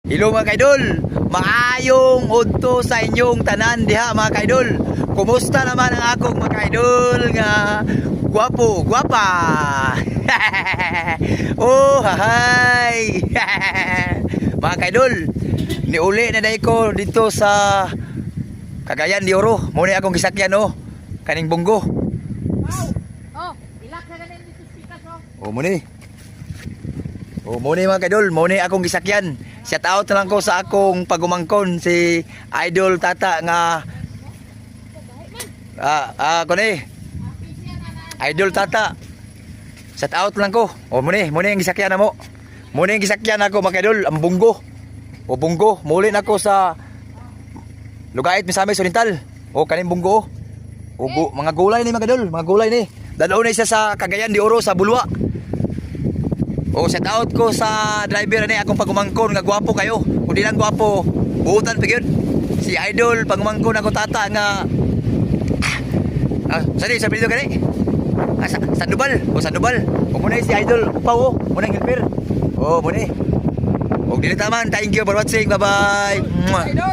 Hello mga kaidol, maayong udto sa inyong tanan diha mga kaidol. Kumusta naman ang akong mga kaidol nga gwapo, gwapa? Oh, hahay. Mga kaidol, niuli na day ko dito sa Cagayan de Oro. Muna akong gisakyan kaning bunggo. Oh, ilak na ganin dito speakers oh. Muna mga kaidol, muna akong gisakyan. Shout out na lang ko sa akong pagumangkon si Idol Tata nga Idol Tata. Shout out lang ko. Muna yung gisakyan na mo. Muna yung gisakyan ako mga kaidol, ang bunggo. Bunggo, muli na ako sa Lugait Misamis Oriental. Kaning bunggo. Mga gulay ni mga kaidol, mga gulay ni. Dalaw na isa sa Cagayan de Oro sa Bulwa. Shout out ko sa driver ni akong pagumangkon nga gwapo kayo. Kung di lang gwapo, buutan pa yun. Si Idol pagumangkon ako Tata nga sa video kani. Sandoval. Sandoval. Muna si Idol Pao. Muna helper. Muna. Dili taman. Thank you for watching. Bye bye.